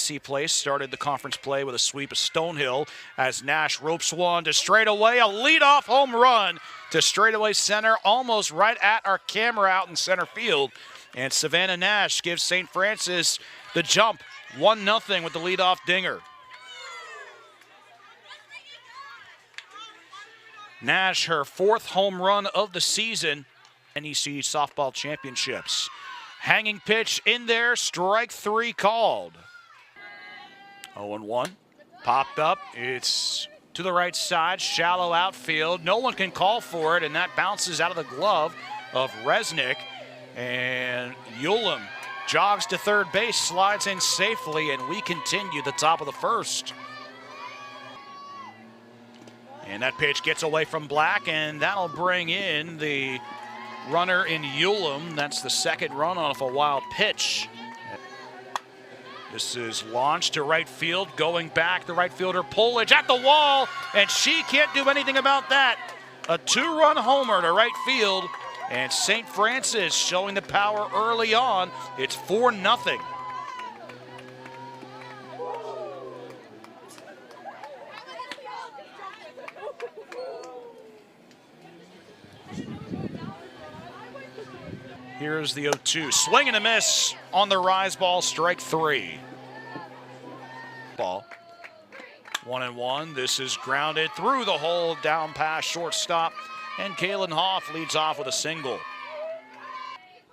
NC Place started the conference play with a sweep of Stonehill as Nash ropes one to straightaway, a leadoff home run to straightaway center, almost right at our camera out in center field. And Savannah Nash gives St. Francis the jump, 1-0 with the leadoff dinger. Nash, her 4th home run of the season, NEC softball championships. Hanging pitch in there, strike 3 called. 0-1, popped up, it's to the right side, shallow outfield. No one can call for it, and that bounces out of the glove of Resnick. And Ulam jogs to third base, slides in safely, and we continue the top of the 1st. And that pitch gets away from Black, and that'll bring in the runner in Ulam. That's the 2nd run off a wild pitch. This is launched to right field, going back, the right fielder Pullage at the wall, and she can't do anything about that. A 2-run homer to right field, and St. Francis showing the power early on. It's 4-0. Here's the 0-2. Swing and a miss on the rise ball, strike 3. Ball. 1-1. This is grounded through the hole, down past shortstop, and Kaylin Hoff leads off with a single.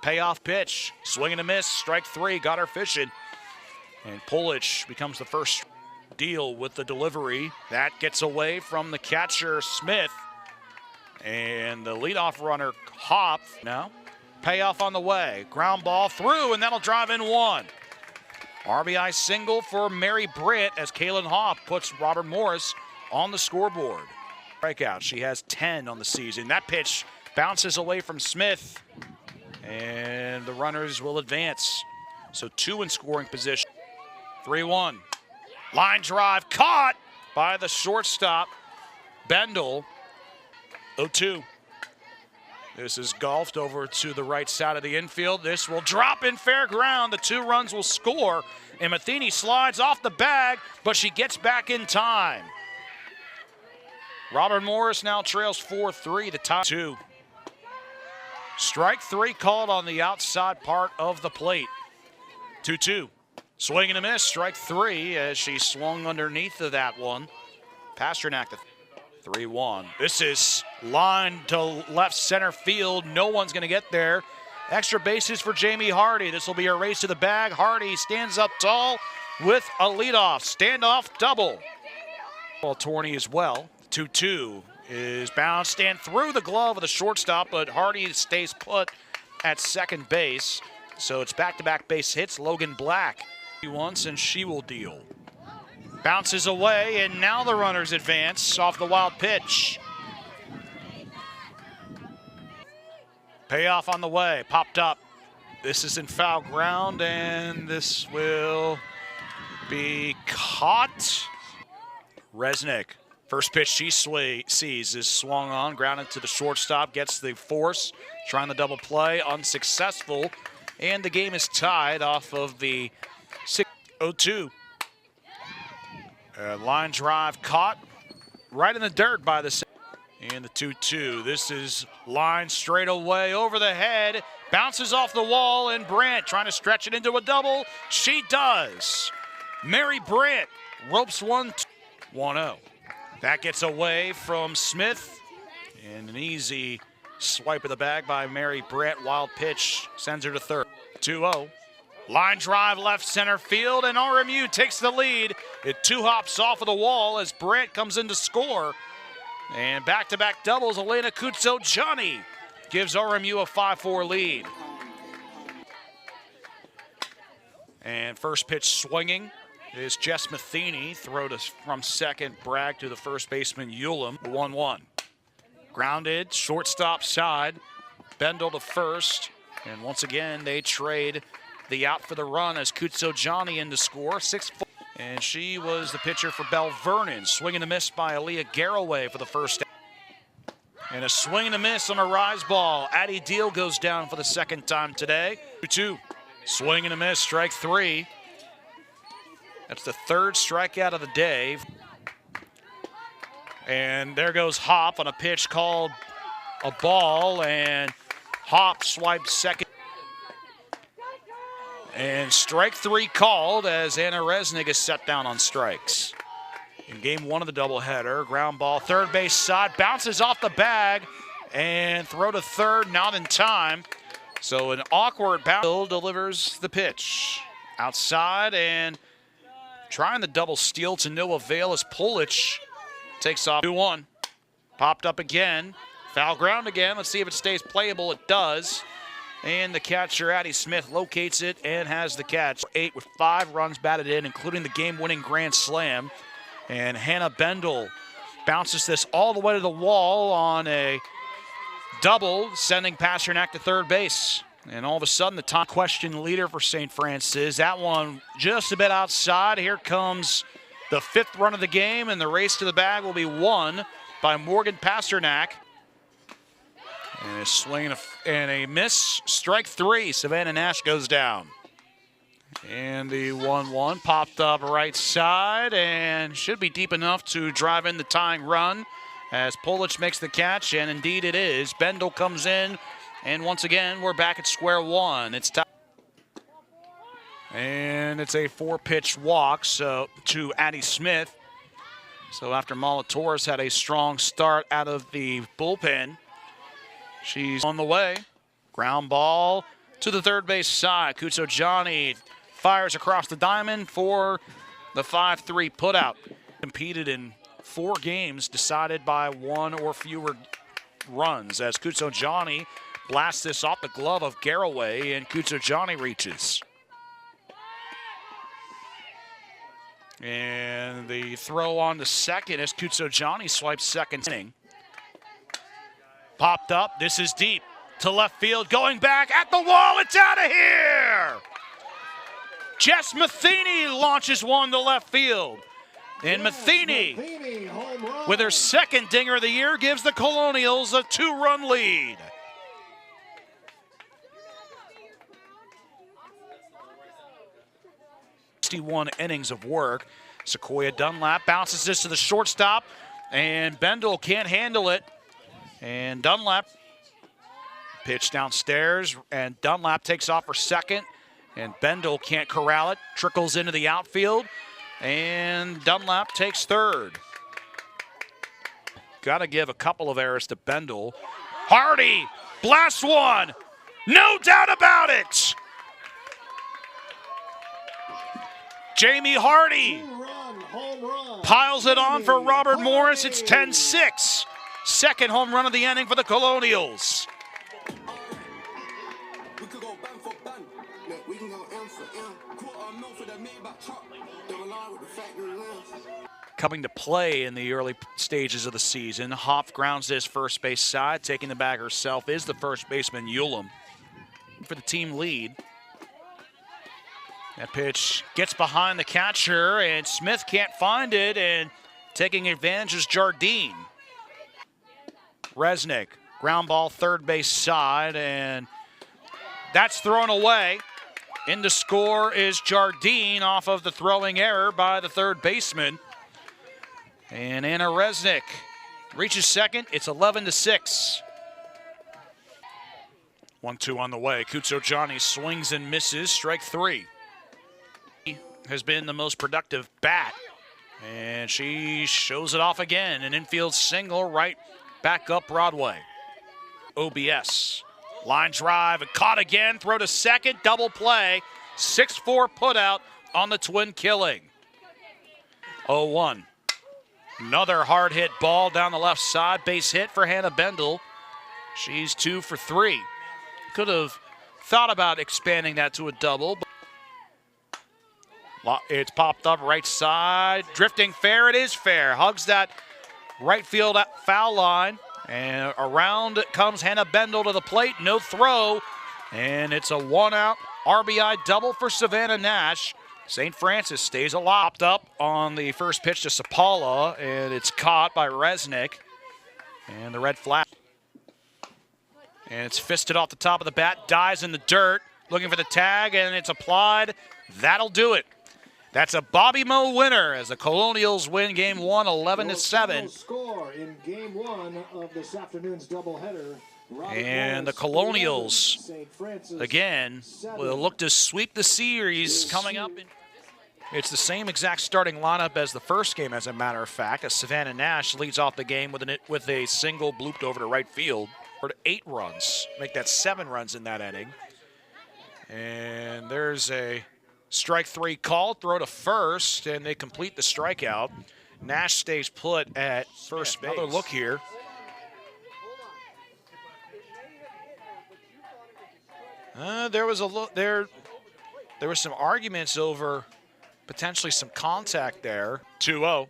Payoff pitch. Swing and a miss, strike 3. Got her fishing. And Pulich becomes the first deal with the delivery. That gets away from the catcher, Smith. And the leadoff runner, Hoff. Now. Payoff on the way, ground ball through, and that'll drive in 1. RBI single for Mary Britt as Kaylin Hoff puts Robert Morris on the scoreboard. Strikeout, she has 10 on the season. That pitch bounces away from Smith, and the runners will advance. So 2 in scoring position. 3-1. Line drive caught by the shortstop, Bendel. 0-2. This is golfed over to the right side of the infield. This will drop in fair ground. The 2 runs will score. And Matheny slides off the bag, but she gets back in time. Robert Morris now trails 4-3. The top 2. Strike 3 called on the outside part of the plate. 2-2. Swing and a miss. Strike 3 as she swung underneath of that one. Pasternak the 3-1. This is lined to left center field. No one's going to get there. Extra bases for Jamie Hardy. This will be a race to the bag. Hardy stands up tall with a leadoff. Standoff double. Well, Torney as well. 2-2 is bounced and through the glove of the shortstop, but Hardy stays put at second base. So it's back-to-back base hits. Logan Black once, and she will deal. Bounces away, and now the runners advance off the wild pitch. Payoff on the way, popped up. This is in foul ground, and this will be caught. Resnick, first pitch she sees is swung on, grounded to the shortstop, gets the force, trying the double play, unsuccessful, and the game is tied off of the 6-0-2. Line drive caught right in the dirt by the and the 2-2. This is line straight away over the head, bounces off the wall, and Brandt trying to stretch it into a double. She does. Mary Brandt ropes 1-0. That gets away from Smith, and an easy swipe of the bag by Mary Brandt. Wild pitch sends her to third. 2-0. Line drive left center field, and RMU takes the lead. It 2 hops off of the wall as Brandt comes in to score. And back-to-back doubles, Elena Kutso-Johnny gives RMU a 5-4 lead. And first pitch swinging is Jess Matheny. Throw from second, Bragg to the first baseman, Ulam. 1-1. Grounded, shortstop side. Bendel to first. And once again, they trade the out for the run as Kutso-Johnny in to score. 6-4. And she was the pitcher for Bell Vernon. Swing and a miss by Aaliyah Garraway for the first. And a swing and a miss on a rise ball. Addie Deal goes down for the second time today. 2-2. Swing and a miss, strike 3. That's the third strikeout of the day. And there goes Hop on a pitch called a ball, and Hop swipes second. And strike three called as Anna Resnick is set down on strikes. In game one of the doubleheader, ground ball, third base side, bounces off the bag, and throw to third, not in time. So an awkward bounce. Bill delivers the pitch. Outside and trying the double steal to no avail as Pulich takes off 2-1. Popped up again. Foul ground again. Let's see if it stays playable. It does. And the catcher, Addie Smith, locates it and has the catch. 8 with 5 runs batted in, including the game-winning grand slam. And Hannah Bendel bounces this all the way to the wall on a double, sending Pasternak to third base. And all of a sudden, the top question leader for St. Francis. That one just a bit outside. Here comes the 5th run of the game, and the race to the bag will be won by Morgan Pasternak. And a swing and a miss. Strike 3. Savannah Nash goes down. And the 1-1 popped up right side and should be deep enough to drive in the tying run as Pulich makes the catch, and indeed it is. Bendel comes in, and once again, we're back at square one. It's time. And it's a 4-pitch walk to Addie Smith. So after Molotores had a strong start out of the bullpen, she's on the way. Ground ball to the third base side. Kutsojani fires across the diamond for the 5-3 putout. Competed in 4 games, decided by 1 or fewer runs as Kutsojani blasts this off the glove of Garraway, and Kutsojani reaches. And the throw on to second as Kutsojani swipes second inning. Popped up, this is deep to left field, going back at the wall, it's out of here! Jess Matheny launches one to left field. And Matheny, with her second dinger of the year, gives the Colonials a 2-run lead. Innings of work. Sequoia Dunlap bounces this to the shortstop, and Bendel can't handle it. And Dunlap pitch downstairs, and Dunlap takes off for second, and Bendel can't corral it. Trickles into the outfield, and Dunlap takes third. Got to give a couple of errors to Bendel. Hardy blasts one, no doubt about it. Jamie Hardy piles it on for Robert Morris. It's 10-6. Second home run of the inning for the Colonials. Coming to play in the early stages of the season, Hoff grounds this first base side. Taking the bag herself is the first baseman, Ulam, for the team lead. That pitch gets behind the catcher, and Smith can't find it, and taking advantage is Jardine. Resnick, ground ball third base side, and that's thrown away. In to score is Jardine off of the throwing error by the third baseman. And Anna Resnick reaches second. It's 11-6. 1-2 on the way. Kutsojani swings and misses. Strike 3. Has been the most productive bat, and she shows it off again. An infield single right back up Broadway. OBS. Line drive and caught again. Throw to second. Double play. 6-4 putout on the twin killing. 0-1. Another hard hit ball down the left side. Base hit for Hannah Bendel. She's 2 for 3. Could have thought about expanding that to a double. It's popped up right side. Drifting fair. It is fair. Hugs that right field foul line. And around comes Hannah Bendel to the plate. No throw. And it's a 1-out RBI double for Savannah Nash. St. Francis stays alive. Popped up on the first pitch to Sapala. And it's caught by Resnick. And the red flag. And it's fisted off the top of the bat. Dies in the dirt. Looking for the tag. And it's applied. That'll do it. That's a Bobby Moe winner as the Colonials win Game 1, 11-7. Score in Game 1 of this afternoon's doubleheader. And the Colonials, again, will look to sweep the series coming up. It's the same exact starting lineup as the first game, as a matter of fact, as Savannah Nash leads off the game with a single blooped over to right field for 8 runs. Make that 7 runs in that inning. And there's a strike 3 call, throw to first, and they complete the strikeout. Nash stays put at first base. Another look here. There was a look there. There were some arguments over potentially some contact there. 2-0.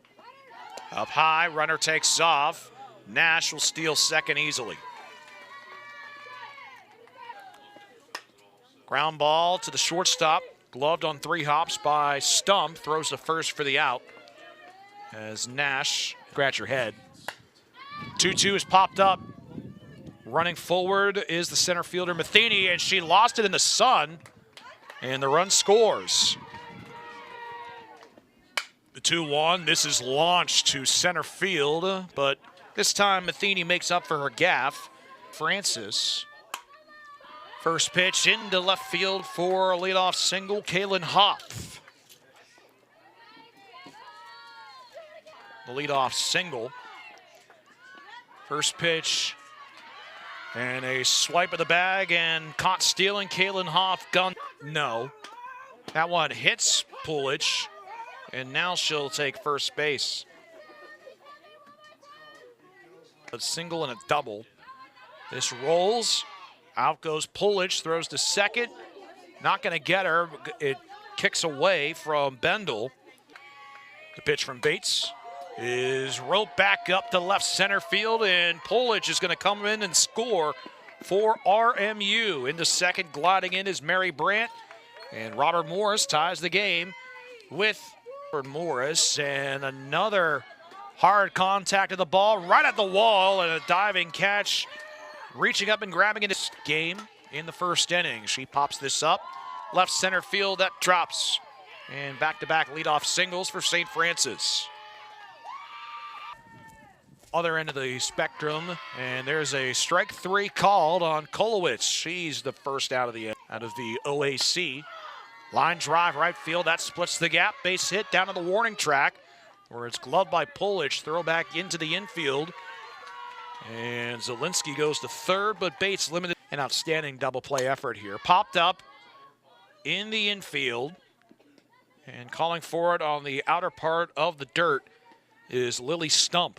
Up high, runner takes off. Nash will steal second easily. Ground ball to the shortstop. Gloved on 3 hops by Stump. Throws to first for the out. As Nash, scratch your head. 2-2 is popped up. Running forward is the center fielder Matheny, and she lost it in the sun. And the run scores. The 2-1, this is launched to center field, but this time Matheny makes up for her gaffe. Francis. First pitch into left field for a leadoff single, Kaylin Hoff. The leadoff single. First pitch and a swipe of the bag and caught stealing. Kaylin Hoff gun. No. That one hits Pulich, and now she'll take first base. A single and a double. This rolls. Out goes Pulich, throws to second. Not going to get her. It kicks away from Bendel. The pitch from Bates is roped back up to left center field, and Pulich is going to come in and score for RMU. Into second, gliding in is Mary Brandt, and Robert Morris ties the game with Morris. And another hard contact of the ball right at the wall, and a diving catch. Reaching up and grabbing in this game in the first inning. She pops this up. Left center field, that drops. And back-to-back leadoff singles for St. Francis. Other end of the spectrum, and there's a strike 3 called on Kolowitz. She's the first out of the OAC. Line drive right field, that splits the gap. Base hit down to the warning track, where it's gloved by Pulich. Throw back into the infield. And Zielinski goes to third, but Bates limited. An outstanding double play effort here. Popped up in the infield, and calling for it on the outer part of the dirt is Lily Stump.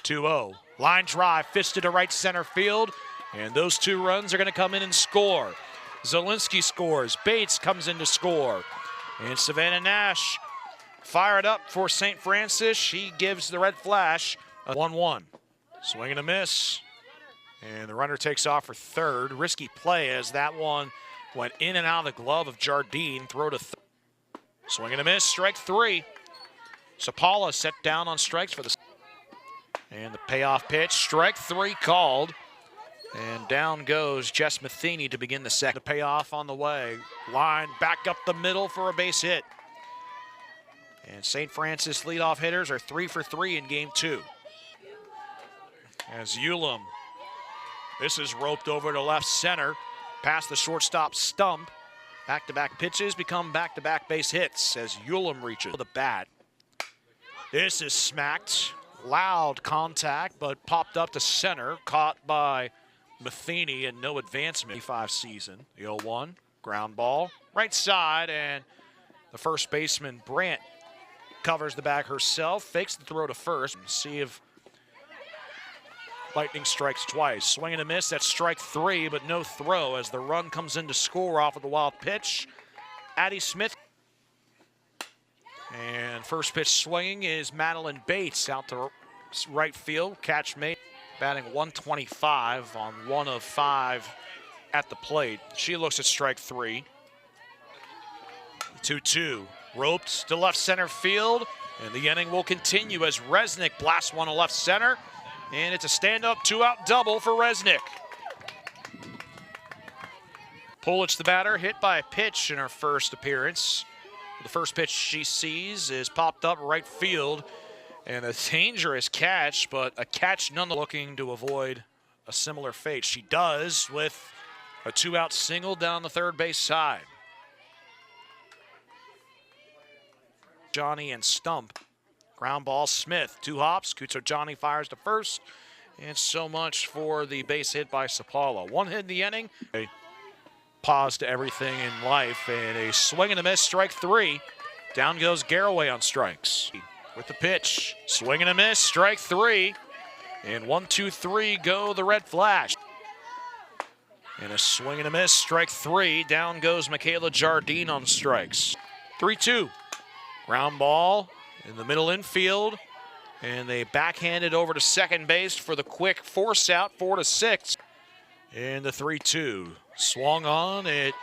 2-0. Line drive, fisted to right center field, and those 2 runs are going to come in and score. Zielinski scores. Bates comes in to score. And Savannah Nash fired up for St. Francis. She gives the red flash. 1-1. Swing and a miss. And the runner takes off for third. Risky play as that one went in and out of the glove of Jardine. Throw to third. Swing and a miss. Strike 3. Sapala set down on strikes for the. And the payoff pitch. Strike 3 called. And down goes Jess Matheny to begin the second. The payoff on the way. Line back up the middle for a base hit. And St. Francis leadoff hitters are 3 for 3 in game 2. As Ulam, this is roped over to left center, past the shortstop Stump. Back-to-back pitches become back-to-back base hits as Ulam reaches the bat. This is smacked, loud contact, but popped up to center, caught by Matheny and no advancement. 5 season, the 0-1, ground ball, right side, and the first baseman Brandt covers the bag herself, fakes the throw to first, and see if Lightning strikes twice. Swing and a miss, that's strike 3, but no throw as the run comes in to score off of the wild pitch. Addie Smith. And first pitch swinging is Madeline Bates out to right field. Catch made, batting 125 on 1 of 5 at the plate. She looks at strike 3. 2-2, roped to left center field, and the inning will continue as Resnick blasts one to left center. And it's a stand-up 2-out double for Resnick. Pulich, the batter, hit by a pitch in her first appearance. The first pitch she sees is popped up right field, and a dangerous catch, but a catch none looking to avoid a similar fate. She does with a 2-out single down the third base side. Johnny and Stump. Ground ball, Smith, 2 hops. Johnny fires to first. And so much for the base hit by Sapala. 1 hit in the inning. A pause to everything in life, and a swing and a miss, strike 3. Down goes Garraway on strikes. With the pitch, swing and a miss, strike 3. And 1, 2, 3 go the Red Flash. And a swing and a miss, strike 3. Down goes Michaela Jardine on strikes. 3-2. Ground ball in the middle infield. And they backhanded over to second base for the quick force out, 4-6. And the 3-2. Swung on. It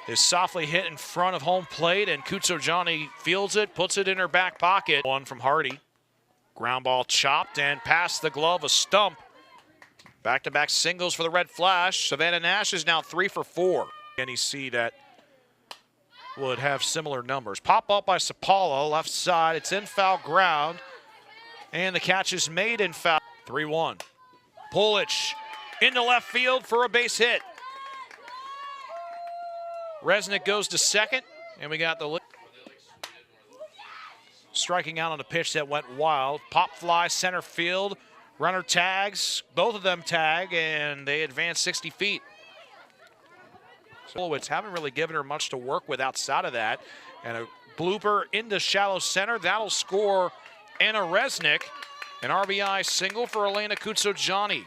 is softly hit in front of home plate, and Johnny fields it, puts it in her back pocket. 1 from Hardy. Ground ball chopped and past the glove, a Stump. Back-to-back singles for the Red Flash. Savannah Nash is now 3 for 4. Any see that would have similar numbers. Pop up by Sapala, left side. It's in foul ground. And the catch is made in foul. 3-1. Pulich into left field for a base hit. Resnick goes to second, and we got the striking out on a pitch that went wild. Pop fly center field. Runner tags. Both of them tag, and they advance 60 feet. Solowitz haven't really given her much to work with outside of that. And a blooper into shallow center. That'll score Anna Resnick. An RBI single for Elena Johnny,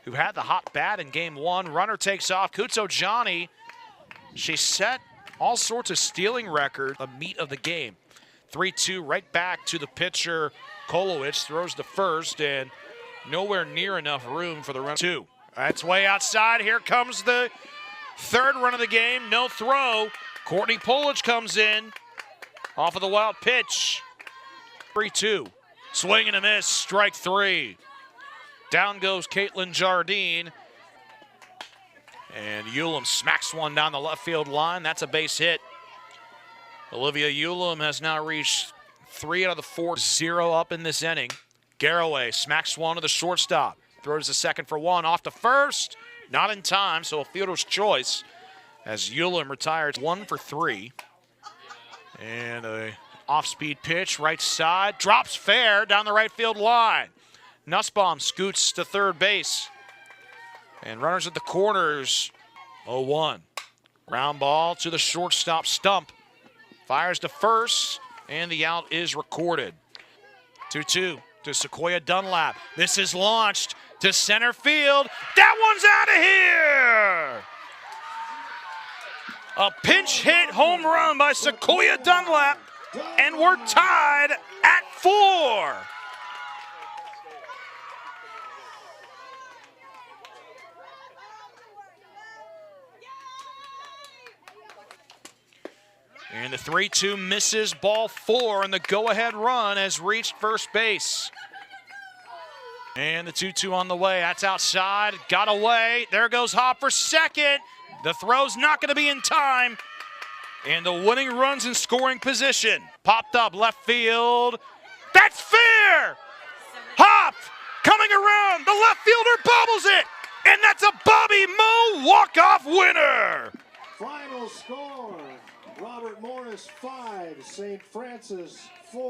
who had the hot bat in game 1. Runner takes off. Johnny, she set all sorts of stealing records, the meat of the game. 3-2, right back to the pitcher. Kolowitz throws to first, and nowhere near enough room for the run. 2. That's way outside. Here comes the third run of the game. No throw. Courtney Pulich comes in off of the wild pitch. 3-2. Swing and a miss, strike 3. Down goes Caitlin Jardine. And Ulam smacks one down the left field line. That's a base hit. Olivia Ulam has now reached 3 out of the 4, 0 up in this inning. Garraway smacks one to the shortstop. Throws the second for 1, off to first. Not in time, so a fielder's choice as Ulam retires 1 for 3. And a off-speed pitch, right side. Drops fair down the right field line. Nussbaum scoots to third base. And runners at the corners, 0-1. Ground ball to the shortstop Stump. Fires to first, and the out is recorded. 2-2 to Sequoia Dunlap. This is launched to center field. That one's out of here! A pinch hit home run by Sequoia Dunlap, and we're tied at 4. And the 3-2 misses, ball 4, and the go-ahead run has reached first base. And the 2-2 on the way. That's outside. Got away. There goes Hop for second. The throw's not going to be in time. And the winning run's in scoring position. Popped up left field. That's fair! Hop coming around. The left fielder bobbles it. And that's a Bobby Moe walk-off winner. Final score, Robert Morris 5, St. Francis 4.